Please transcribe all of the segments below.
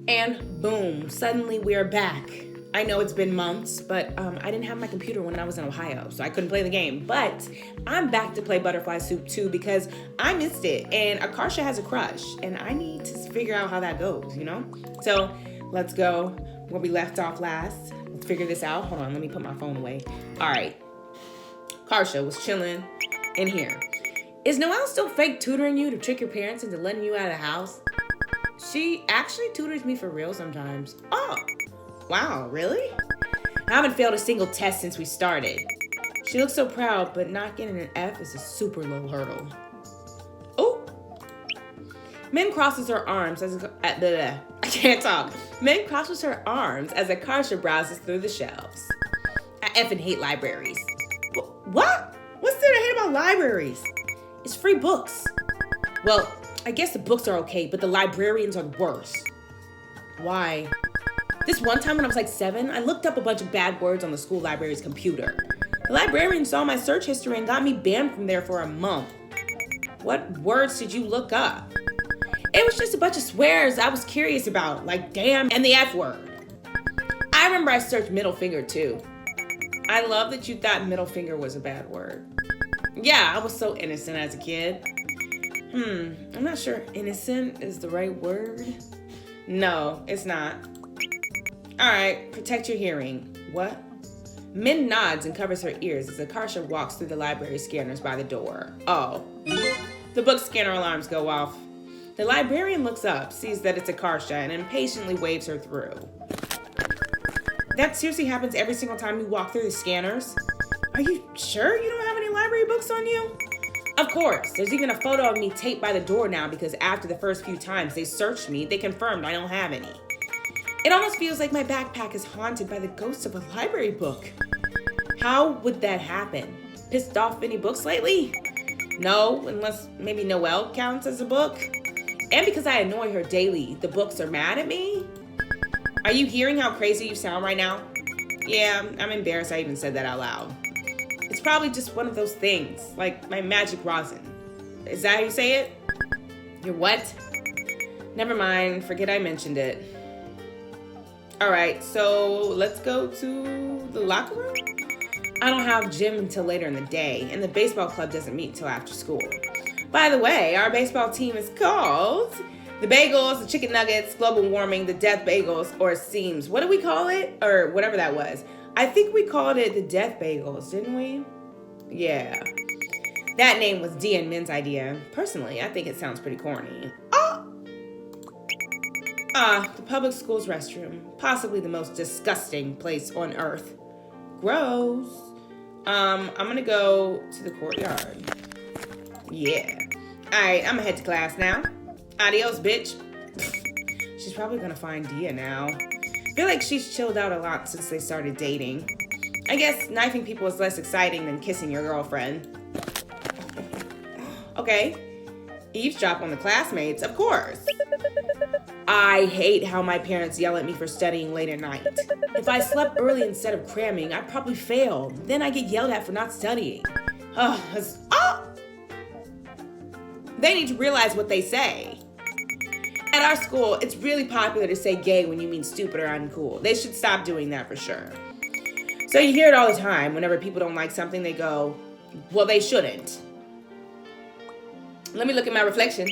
And boom, suddenly we're back. I know it's been months, but I didn't have my computer when I was in Ohio, so I couldn't play the game. But I'm back to play Butterfly Soup 2 because I missed it, and Akarsha has a crush, and I need to figure out how that goes, you know? So let's go where we left off last. Let's figure this out. Hold on, let me put my phone away. All right. Akarsha was chilling in here. Is Noelle still fake tutoring you to trick your parents into letting you out of the house? She actually tutors me for real sometimes. Oh, wow, really? I haven't failed a single test since we started. She looks so proud, but not getting an F is a super low hurdle. Oh. Min crosses her arms as I can't talk. Min crosses her arms as Akarsha browses through the shelves. I effing hate libraries. What? What's there to hate about libraries? It's free books. Well, I guess the books are okay, but the librarians are worse. Why? This one time when I was like 7, I looked up a bunch of bad words on the school library's computer. The librarian saw my search history and got me banned from there for a month. What words did you look up? It was just a bunch of swears I was curious about, like damn and the F word. I remember I searched middle finger too. I love that you thought middle finger was a bad word. Yeah, I was so innocent as a kid. I'm not sure innocent is the right word. No, it's not. All right, protect your hearing. What? Min nods and covers her ears as Akarsha walks through the library scanners by the door. Oh, the book scanner alarms go off. The librarian looks up, sees that it's Akarsha, and impatiently waves her through. That seriously happens every single time you walk through the scanners? Are you sure you don't have any library books on you? Of course, there's even a photo of me taped by the door now because after the first few times they searched me, they confirmed I don't have any. It almost feels like my backpack is haunted by the ghost of a library book. How would that happen? Pissed off any books lately? No, unless maybe Noelle counts as a book. And because I annoy her daily, the books are mad at me? Are you hearing how crazy you sound right now? Yeah, I'm embarrassed I even said that out loud. It's probably just one of those things, like my magic rosin. Is that how you say it? Your what? Never mind, forget I mentioned it. All right, so let's go to the locker room? I don't have gym until later in the day, and the baseball club doesn't meet until after school. By the way, our baseball team is called the Bagels, the Chicken Nuggets, Global Warming, the Death Bagels, or Seams. What did we call it? Or whatever that was. I think we called it the Death Bagels, didn't we? Yeah. That name was Dee and Min's idea. Personally, I think it sounds pretty corny. The public school's restroom. Possibly the most disgusting place on earth. Gross. I'm gonna go to the courtyard. Yeah. Alright, I'm gonna head to class now. Adios, bitch. She's probably gonna find Dia now. I feel like she's chilled out a lot since they started dating. I guess knifing people is less exciting than kissing your girlfriend. Okay. Eavesdrop on the classmates, of course. I hate how my parents yell at me for studying late at night. If I slept early instead of cramming, I'd probably fail. Then I get yelled at for not studying. They need to realize what they say. At our school, it's really popular to say gay when you mean stupid or uncool. They should stop doing that for sure. So you hear it all the time. Whenever people don't like something, they go, well, they shouldn't. Let me look at my reflection.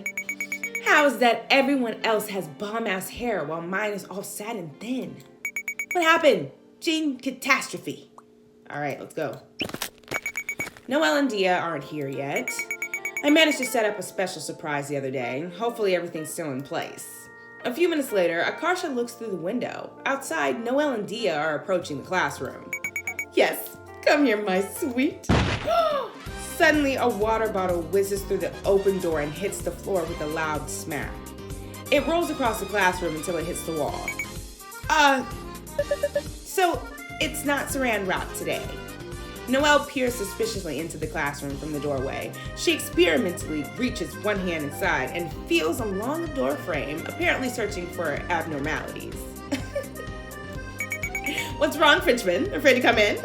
How is that everyone else has bomb-ass hair while mine is all satin thin? What happened? Gene catastrophe. All right, let's go. Noelle and Dia aren't here yet. I managed to set up a special surprise the other day. Hopefully everything's still in place. A few minutes later, Akarsha looks through the window. Outside, Noelle and Dia are approaching the classroom. Yes, come here, my sweet. Suddenly, a water bottle whizzes through the open door and hits the floor with a loud smack. It rolls across the classroom until it hits the wall. So it's not Saran Wrap today. Noelle peers suspiciously into the classroom from the doorway. She experimentally reaches one hand inside and feels along the door frame, apparently searching for abnormalities. What's wrong, Frenchman? Afraid to come in?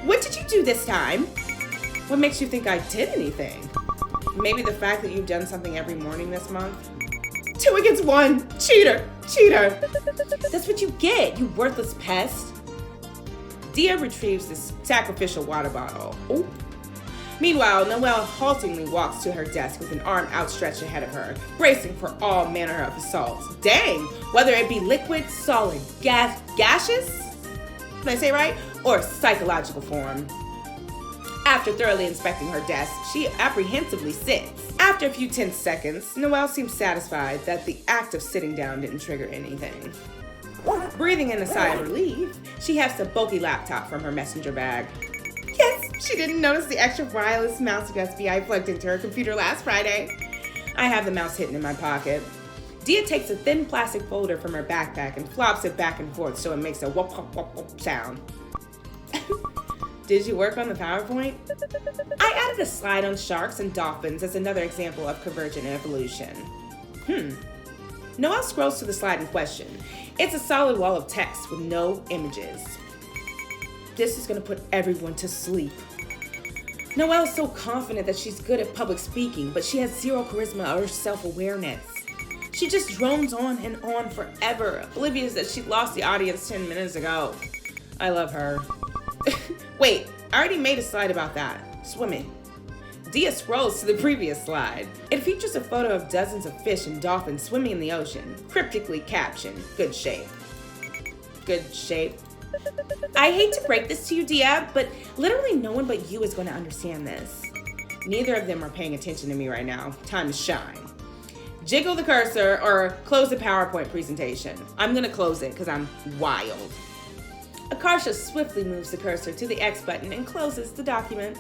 What did you do this time? What makes you think I did anything? Maybe the fact that you've done something every morning this month? 2 against 1, cheater! Cheater! That's what you get, you worthless pest. Dia retrieves this sacrificial water bottle. Ooh. Meanwhile, Noelle haltingly walks to her desk with an arm outstretched ahead of her, bracing for all manner of assaults. Dang! Whether it be liquid, solid, gaseous, did I say right? Or psychological form. After thoroughly inspecting her desk, she apprehensively sits. After a few tense seconds, Noelle seems satisfied that the act of sitting down didn't trigger anything. Breathing in a sigh of relief, she hefts a bulky laptop from her messenger bag. Yes, she didn't notice the extra wireless mouse USB I plugged into her computer last Friday. I have the mouse hidden in my pocket. Dia takes a thin plastic folder from her backpack and flops it back and forth so it makes a whoop, whoop, whoop, whoop sound. Did you work on the PowerPoint? I added a slide on sharks and dolphins as another example of convergent evolution. Noelle scrolls to the slide in question. It's a solid wall of text with no images. This is gonna put everyone to sleep. Noelle is so confident that she's good at public speaking, but she has zero charisma or self-awareness. She just drones on and on forever, oblivious that she lost the audience 10 minutes ago. I love her. Wait, I already made a slide about that. Swimming. Dia scrolls to the previous slide. It features a photo of dozens of fish and dolphins swimming in the ocean, cryptically captioned, good shape. Good shape. I hate to break this to you, Dia, but literally no one but you is going to understand this. Neither of them are paying attention to me right now. Time to shine. Jiggle the cursor or close the PowerPoint presentation. I'm going to close it because I'm wild. Akarsha swiftly moves the cursor to the X button and closes the document.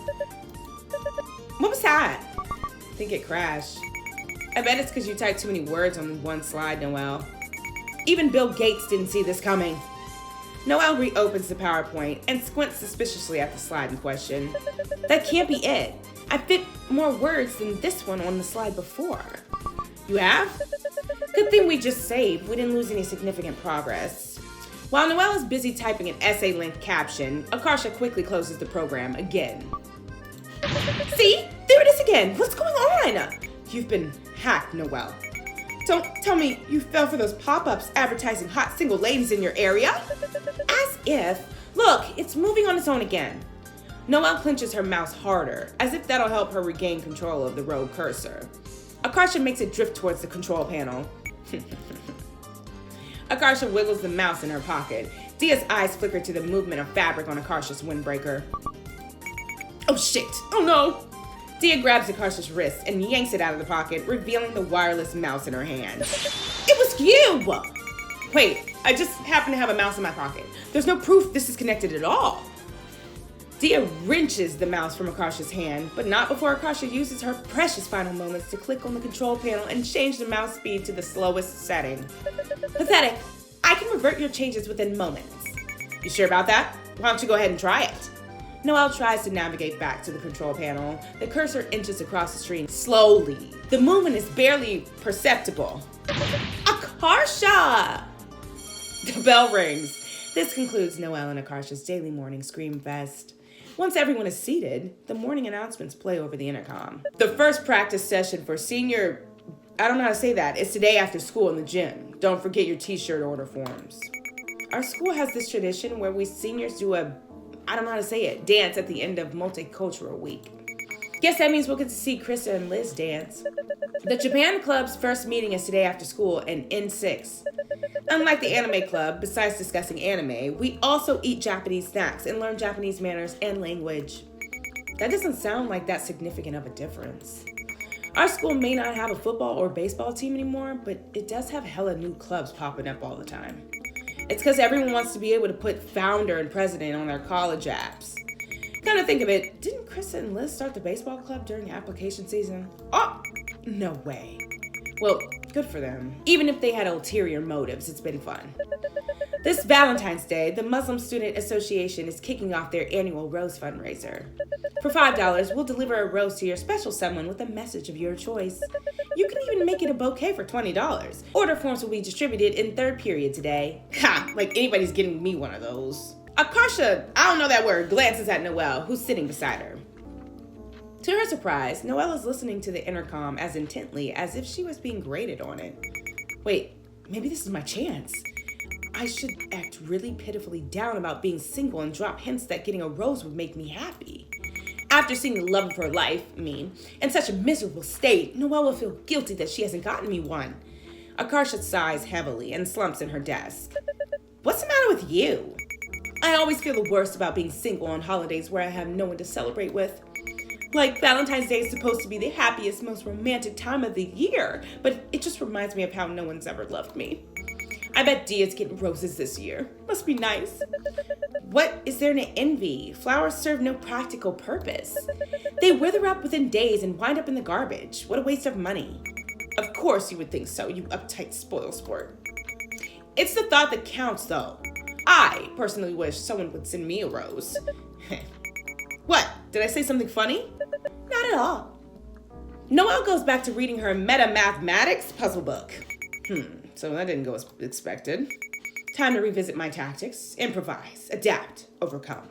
What was that? I think it crashed. I bet it's because you typed too many words on one slide, Noelle. Even Bill Gates didn't see this coming. Noelle reopens the PowerPoint and squints suspiciously at the slide in question. That can't be it. I fit more words than this one on the slide before. You have? Good thing we just saved. We didn't lose any significant progress. While Noelle is busy typing an essay-length caption, Akarsha quickly closes the program again. See? There it is again. What's going on? You've been hacked, Noelle. Don't tell me you fell for those pop-ups advertising hot single ladies in your area. As if. Look, it's moving on its own again. Noelle clenches her mouse harder, as if that'll help her regain control of the rogue cursor. Akarsha makes it drift towards the control panel. Akarsha wiggles the mouse in her pocket. Dia's eyes flicker to the movement of fabric on Akarsha's windbreaker. Oh shit! Oh no! Dia grabs Akarsha's wrist and yanks it out of the pocket, revealing the wireless mouse in her hand. It was you! Wait, I just happen to have a mouse in my pocket. There's no proof this is connected at all. Dia wrenches the mouse from Akarsha's hand, but not before Akarsha uses her precious final moments to click on the control panel and change the mouse speed to the slowest setting. Pathetic. I can revert your changes within moments. You sure about that? Why don't you go ahead and try it? Noelle tries to navigate back to the control panel. The cursor inches across the screen slowly. The movement is barely perceptible. Akarsha! The bell rings. This concludes Noelle and Akarsha's daily morning scream fest. Once everyone is seated, the morning announcements play over the intercom. The first practice session for senior, I don't know how to say that, is today after school in the gym. Don't forget your t-shirt order forms. Our school has this tradition where we seniors do a, I don't know how to say it, dance at the end of Multicultural Week. Guess that means we'll get to see Krista and Liz dance. The Japan Club's first meeting is today after school in N6. Unlike the Anime Club, besides discussing anime, we also eat Japanese snacks and learn Japanese manners and language. That doesn't sound like that significant of a difference. Our school may not have a football or baseball team anymore, but it does have hella new clubs popping up all the time. It's because everyone wants to be able to put founder and president on their college apps. Come to think of it, didn't Krista and Liz start the baseball club during application season? Oh, no way. Well, good for them. Even if they had ulterior motives, it's been fun. This Valentine's Day, the Muslim Student Association is kicking off their annual rose fundraiser. For $5, we'll deliver a rose to your special someone with a message of your choice. You can even make it a bouquet for $20. Order forms will be distributed in third period today. Ha! Like anybody's getting me one of those. Akarsha, I don't know that word, glances at Noelle, who's sitting beside her. To her surprise, Noelle is listening to the intercom as intently as if she was being graded on it. Wait, maybe this is my chance. I should act really pitifully down about being single and drop hints that getting a rose would make me happy. After seeing the love of her life, in such a miserable state, Noelle will feel guilty that she hasn't gotten me one. Akarsha sighs heavily and slumps in her desk. What's the matter with you? I always feel the worst about being single on holidays where I have no one to celebrate with. Like, Valentine's Day is supposed to be the happiest, most romantic time of the year, but it just reminds me of how no one's ever loved me. I bet Dia's getting roses this year. Must be nice. What is there to envy? Flowers serve no practical purpose. They wither up within days and wind up in the garbage. What a waste of money. Of course you would think so, you uptight spoilsport. It's the thought that counts, though. I personally wish someone would send me a rose. What? Did I say something funny? Not at all. Noelle goes back to reading her meta-mathematics puzzle book. So that didn't go as expected. Time to revisit my tactics, improvise, adapt, overcome.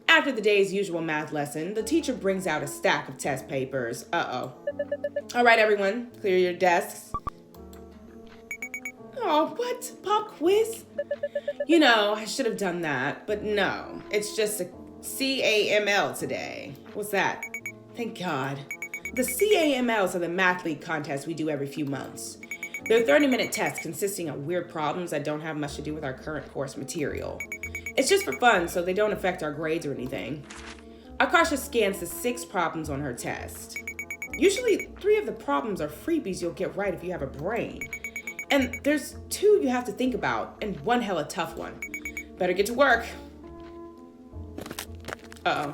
After the day's usual math lesson, the teacher brings out a stack of test papers. Uh-oh. All right, everyone, clear your desks. Oh, what? Pop quiz? I should have done that, but no. It's just a CAML today. What's that? Thank God. The CAMLs are the math league contests we do every few months. They're 30-minute tests consisting of weird problems that don't have much to do with our current course material. It's just for fun, so they don't affect our grades or anything. Akarsha scans the 6 problems on her test. Usually, 3 of the problems are freebies you'll get right if you have a brain. And there's 2 you have to think about, and 1 hella tough one. Better get to work. Uh-oh.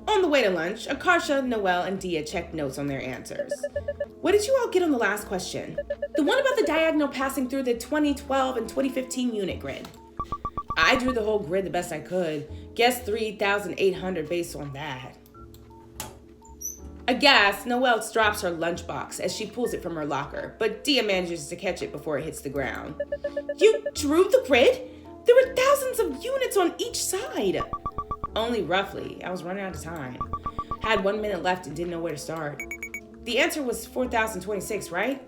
On the way to lunch, Akarsha, Noelle, and Dia checked notes on their answers. What did you all get on the last question? The one about the diagonal passing through the 2012 and 2015 unit grid. I drew the whole grid the best I could. Guessed 3,800 based on that. Aghast, Noelle drops her lunchbox as she pulls it from her locker, but Dia manages to catch it before it hits the ground. You drew the grid? There were thousands of units on each side. Only roughly. I was running out of time. Had 1 minute left and didn't know where to start. The answer was 4,026, right?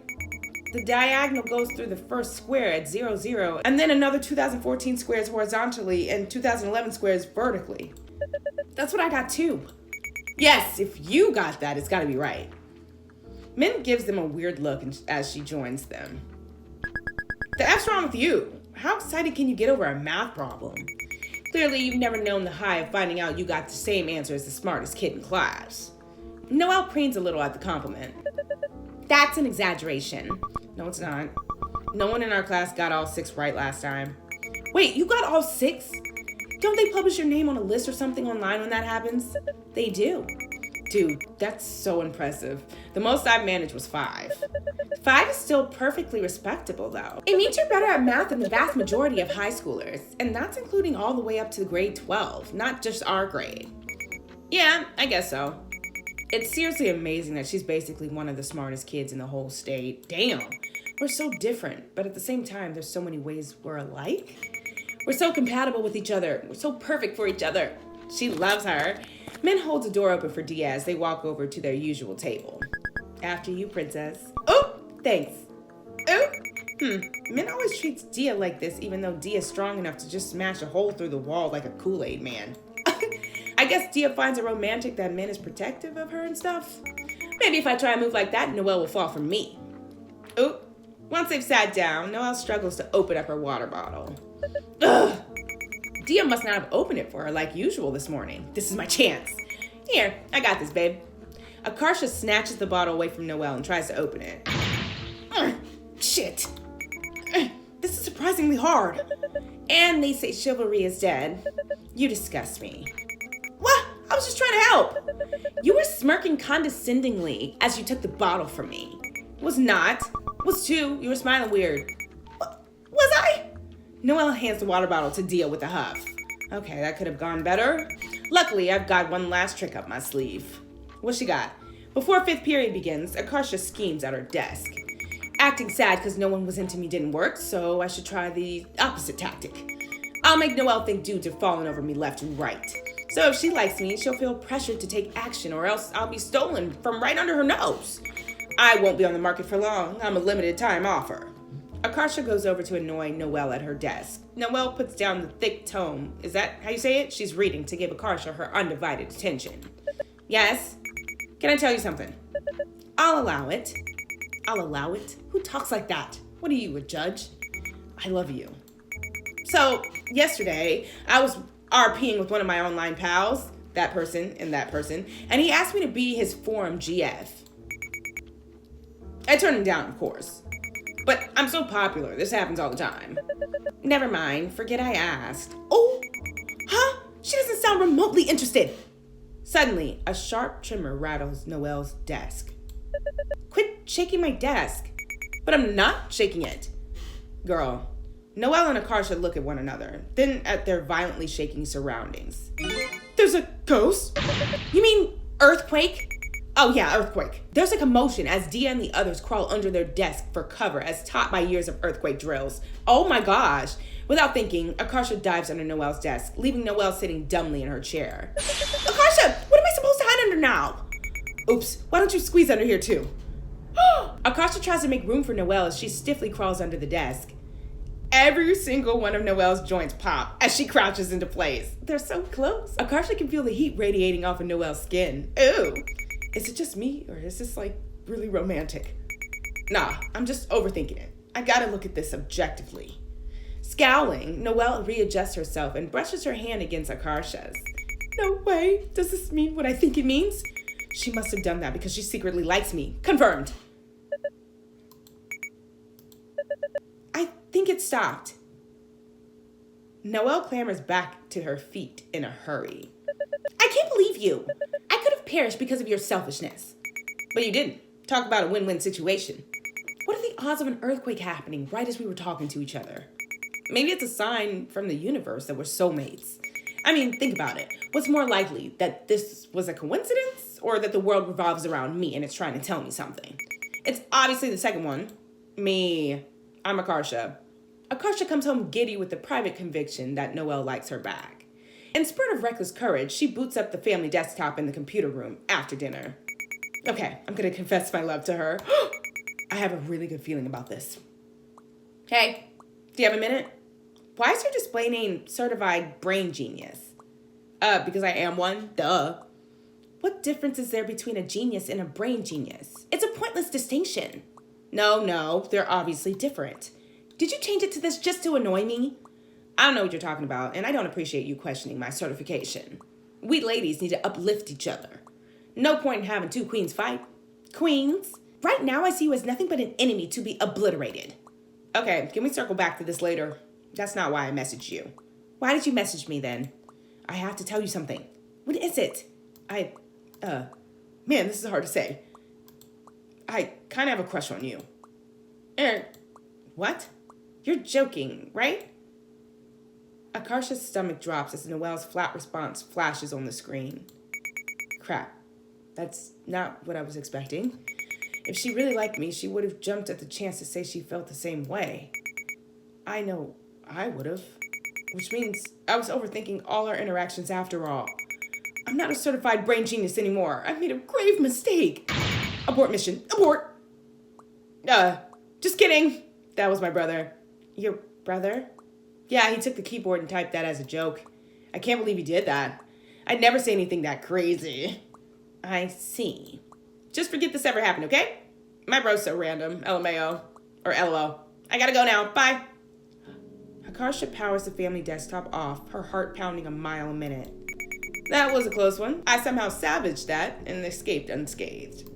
The diagonal goes through the first square at 0, 0, and then another 2014 squares horizontally and 2011 squares vertically. That's what I got too. Yes, if you got that, it's gotta be right. Min gives them a weird look as she joins them. The F's wrong with you. How excited can you get over a math problem? Clearly, you've never known the high of finding out you got the same answer as the smartest kid in class. Noelle preens a little at the compliment. That's an exaggeration. No, it's not. No one in our class got all 6 right last time. Wait, you got all 6? Don't they publish your name on a list or something online when that happens? They do. Dude, that's so impressive. The most I've managed was 5. 5 is still perfectly respectable, though. It means you're better at math than the vast majority of high schoolers, and that's including all the way up to grade 12, not just our grade. Yeah, I guess so. It's seriously amazing that she's basically one of the smartest kids in the whole state. Damn, we're so different, but at the same time, there's so many ways we're alike. We're so compatible with each other. We're so perfect for each other. She loves her. Min holds the door open for Dia as they walk over to their usual table. After you, princess. Oh, thanks. Oh, Min always treats Dia like this, even though Dia's strong enough to just smash a hole through the wall like a Kool-Aid man. I guess Dia finds it romantic that Min is protective of her and stuff. Maybe if I try a move like that, Noelle will fall for me. Oh, once they've sat down, Noelle struggles to open up her water bottle. Ugh. Dia must not have opened it for her like usual this morning. This is my chance. Here, I got this, babe. Akarsha snatches the bottle away from Noelle and tries to open it. Shit. This is surprisingly hard. And they say chivalry is dead. You disgust me. What? I was just trying to help. You were smirking condescendingly as you took the bottle from me. Was not. Was too. You were smiling weird. Was I? Noelle hands the water bottle to Dia with a huff. Okay, that could have gone better. Luckily, I've got one last trick up my sleeve. What she got? Before 5th period begins, Akarsha schemes at her desk. Acting sad because no one was into me didn't work, so I should try the opposite tactic. I'll make Noelle think dudes are falling over me left and right. So if she likes me, she'll feel pressured to take action or else I'll be stolen from right under her nose. I won't be on the market for long. I'm a limited time offer. Akarsha goes over to annoy Noelle at her desk. Noelle puts down the thick tome. Is that how you say it? She's reading to give Akarsha her undivided attention. Yes? Can I tell you something? I'll allow it. I'll allow it? Who talks like that? What are you, a judge? I love you. So, yesterday, I was RPing with one of my online pals, that person, and he asked me to be his forum GF. I turned him down, of course. But I'm so popular, this happens all the time. Never mind, forget I asked. Oh, huh? She doesn't sound remotely interested. Suddenly, a sharp tremor rattles Noelle's desk. Quit shaking my desk. But I'm not shaking it. Girl, Noelle and Akarsha look at one another, then at their violently shaking surroundings. There's a ghost? You mean earthquake? Oh yeah, earthquake. There's a commotion as Dia and the others crawl under their desk for cover as taught by years of earthquake drills. Oh my gosh. Without thinking, Akarsha dives under Noelle's desk, leaving Noelle sitting dumbly in her chair. Akarsha, what am I supposed to hide under now? Oops, why don't you squeeze under here too? Akarsha tries to make room for Noelle as she stiffly crawls under the desk. Every single one of Noelle's joints pop as she crouches into place. They're so close. Akarsha can feel the heat radiating off of Noelle's skin. Ew. Is it just me, or is this like really romantic? Nah, I'm just overthinking it. I gotta look at this objectively. Scowling, Noelle readjusts herself and brushes her hand against Akarsha's. No way. Does this mean what I think it means? She must have done that because she secretly likes me. Confirmed. I think it stopped. Noelle clambers back to her feet in a hurry. I can't believe you. I could have perished because of your selfishness. But you didn't. Talk about a win-win situation. What are the odds of an earthquake happening right as we were talking to each other? Maybe it's a sign from the universe that we're soulmates. I mean, think about it. What's more likely, that this was a coincidence or that the world revolves around me and it's trying to tell me something? It's obviously the second one. Me. I'm Akarsha. Akarsha comes home giddy with the private conviction that Noelle likes her back. In spurt of reckless courage, she boots up the family desktop in the computer room after dinner. Okay, I'm gonna confess my love to her. I have a really good feeling about this. Hey, do you have a minute? Why is your display name Certified Brain Genius? Because I am one, duh. What difference is there between a genius and a brain genius? It's a pointless distinction. No, they're obviously different. Did you change it to this just to annoy me? I don't know what you're talking about, and I don't appreciate you questioning my certification. We ladies need to uplift each other. No point in having two queens fight. Queens? Right now I see you as nothing but an enemy to be obliterated. Okay, can we circle back to this later? That's not why I messaged you. Why did you message me then? I have to tell you something. What is it? Man, this is hard to say. I kind of have a crush on you. What? You're joking, right? Akarsha's stomach drops as Noelle's flat response flashes on the screen. Crap. That's not what I was expecting. If she really liked me, she would have jumped at the chance to say she felt the same way. I know I would have. Which means I was overthinking all our interactions after all. I'm not a certified brain genius anymore. I've made a grave mistake. Abort mission. Abort. Just kidding. That was my brother. Your brother? Yeah, he took the keyboard and typed that as a joke. I can't believe he did that. I'd never say anything that crazy. I see. Just forget this ever happened, okay? My bro's so random. LMAO. Or LOL. I gotta go now. Bye. Akarsha powers the family desktop off, her heart pounding a mile a minute. That was a close one. I somehow salvaged that and escaped unscathed.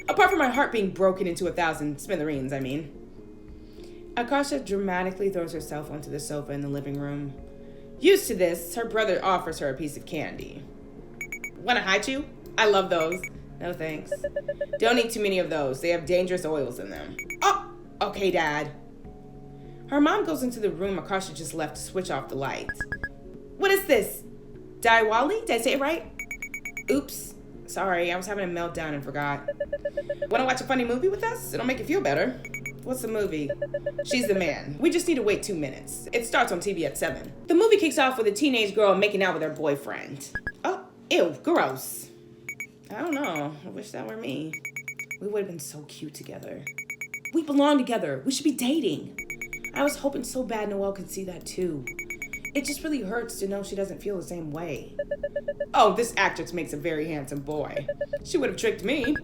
Apart from my heart being broken into 1,000 smithereens, I mean. Akarsha dramatically throws herself onto the sofa in the living room. Used to this, her brother offers her a piece of candy. Wanna hide you? I love those. No thanks. Don't eat too many of those. They have dangerous oils in them. Oh, okay, Dad. Her mom goes into the room Akarsha just left to switch off the lights. What is this? Diwali? Did I say it right? Oops. Sorry, I was having a meltdown and forgot. Wanna watch a funny movie with us? It'll make you feel better. What's the movie? She's the Man. We just need to wait 2 minutes. It starts on TV at 7. The movie kicks off with a teenage girl making out with her boyfriend. Oh, ew, gross. I don't know. I wish that were me. We would have been so cute together. we belong together. We should be dating. I was hoping so bad Noelle could see that too. It just really hurts to know she doesn't feel the same way. Oh, this actress makes a very handsome boy. She would have tricked me.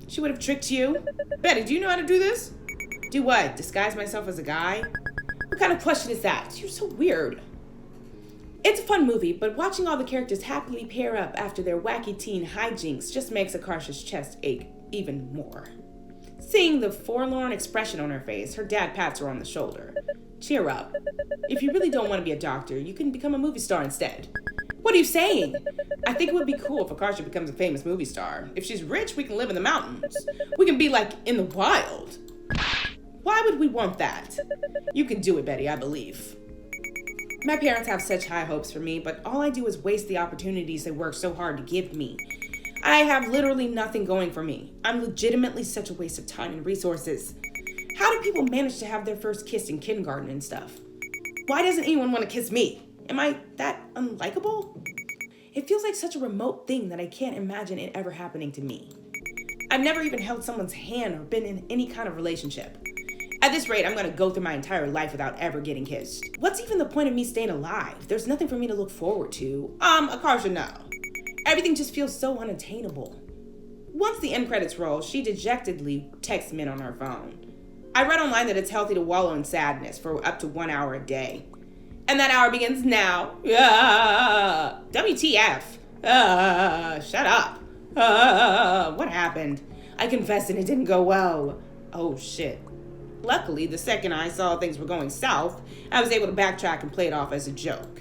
She would have tricked you. Betty, do you know how to do this? Do what? Disguise myself as a guy? What kind of question is that? You're so weird. It's a fun movie, but watching all the characters happily pair up after their wacky teen hijinks just makes Akarsha's chest ache even more. Seeing the forlorn expression on her face, her dad pats her on the shoulder. Cheer up. If you really don't want to be a doctor, you can become a movie star instead. What are you saying? I think it would be cool if Akarsha becomes a famous movie star. If she's rich, we can live in the mountains. We can be like in the wild. Why would we want that? You can do it, Betty, I believe. My parents have such high hopes for me, but all I do is waste the opportunities they work so hard to give me. I have literally nothing going for me. I'm legitimately such a waste of time and resources. How do people manage to have their first kiss in kindergarten and stuff? Why doesn't anyone want to kiss me? Am I that unlikable? It feels like such a remote thing that I can't imagine it ever happening to me. I've never even held someone's hand or been in any kind of relationship. At this rate, I'm going to go through my entire life without ever getting kissed. What's even the point of me staying alive? There's nothing for me to look forward to. Akarsha, no. Everything just feels so unattainable. Once the end credits roll, she dejectedly texts Min on her phone. I read online that it's healthy to wallow in sadness for up to 1 hour a day. And that hour begins now. WTF? Shut up. What happened? I confessed and it didn't go well. Oh shit. Luckily, the second I saw things were going south, I was able to backtrack and play it off as a joke.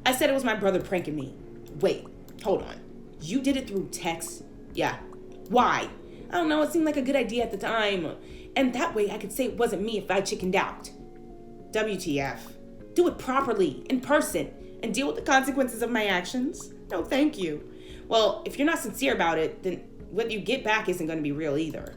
I said it was my brother pranking me. Wait, hold on. You did it through text? Yeah. Why? I don't know, it seemed like a good idea at the time. And that way I could say it wasn't me if I chickened out. WTF. Do it properly, in person, and deal with the consequences of my actions? No, thank you. Well, if you're not sincere about it, then what you get back isn't going to be real either.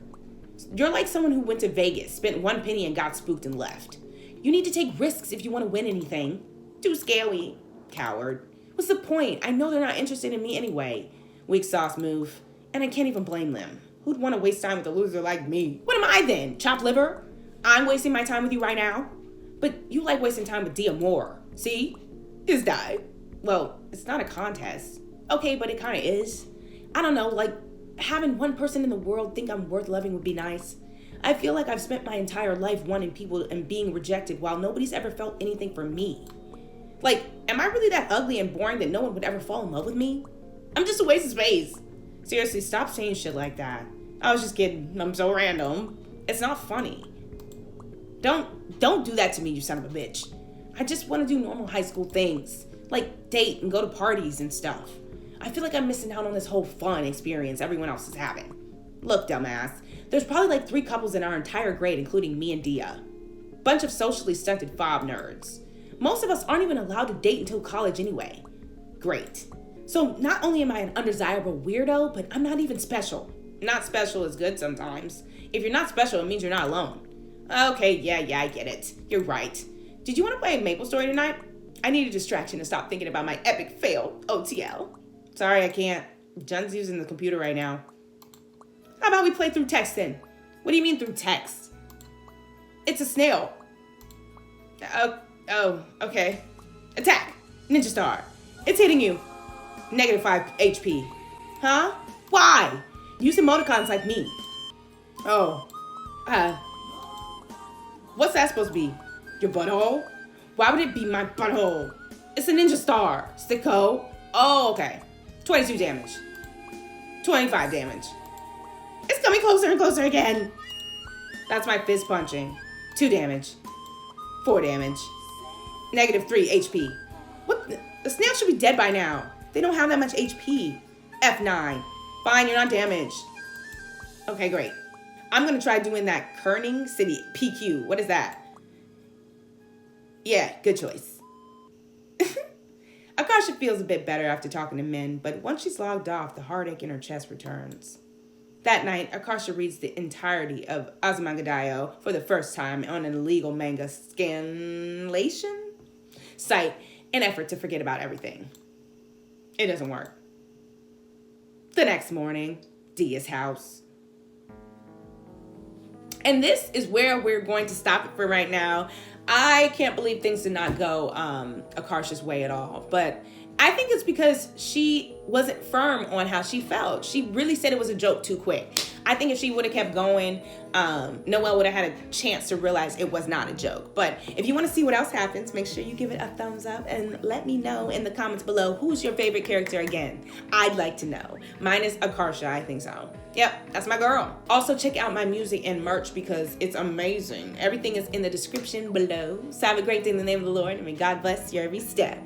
You're like someone who went to Vegas, spent 1 penny and got spooked and left. You need to take risks if you want to win anything. Too scary. Coward. What's the point? I know they're not interested in me anyway. Weak sauce move. And I can't even blame them. Who'd want to waste time with a loser like me? What am I then? Chopped liver? I'm wasting my time with you right now? But you like wasting time with Dia more. See? Is that? Well, it's not a contest. Okay, but it kind of is. I don't know, like, having one person in the world think I'm worth loving would be nice. I feel like I've spent my entire life wanting people and being rejected while nobody's ever felt anything for me. Like, am I really that ugly and boring that no one would ever fall in love with me? I'm just a waste of space. Seriously, stop saying shit like that. I was just kidding. I'm so random. It's not funny. Don't do that to me, you son of a bitch. I just want to do normal high school things. Like date and go to parties and stuff. I feel like I'm missing out on this whole fun experience everyone else is having. Look, dumbass. There's probably like 3 couples in our entire grade, including me and Dia. Bunch of socially stunted fob nerds. Most of us aren't even allowed to date until college anyway. Great. So not only am I an undesirable weirdo, but I'm not even special. Not special is good sometimes. If you're not special, it means you're not alone. Okay, yeah, I get it. You're right. Did you want to play Maple Story tonight? I need a distraction to stop thinking about my epic fail, OTL. Sorry, I can't. Jen's using the computer right now. How about we play through text then? What do you mean through text? It's a snail. Oh, okay. Attack. Ninja Star. It's hitting you. -5 HP. Huh? Why? Use emoticons like me. Oh. What's that supposed to be? Your butthole? Why would it be my butthole? It's a Ninja Star, sicko. Oh, okay. 22 damage. 25 damage. It's coming closer and closer again. That's my fist punching. 2 damage. 4 damage. -3 HP. What? The snail should be dead by now. They don't have that much HP. F9. Fine, you're not damaged. Okay, great. I'm gonna try doing that Kerning City PQ. What is that? Yeah, good choice. Akarsha feels a bit better after talking to Min, but once she's logged off, the heartache in her chest returns. That night, Akarsha reads the entirety of Azumanga for the first time on an illegal manga scanlation site in an effort to forget about everything. It doesn't work. The next morning, Dia's house. And this is where we're going to stop it for right now. I can't believe things did not go Akarsha's way at all. But I think it's because she wasn't firm on how she felt. She really said it was a joke too quick. I think if she would have kept going, Noelle would have had a chance to realize it was not a joke. But if you want to see what else happens, make sure you give it a thumbs up and let me know in the comments below who's your favorite character again. I'd like to know. Mine is Akarsha, I think so. Yep, that's my girl. Also, check out my music and merch because it's amazing. Everything is in the description below. So have a great day in the name of the Lord, and may God bless your every step.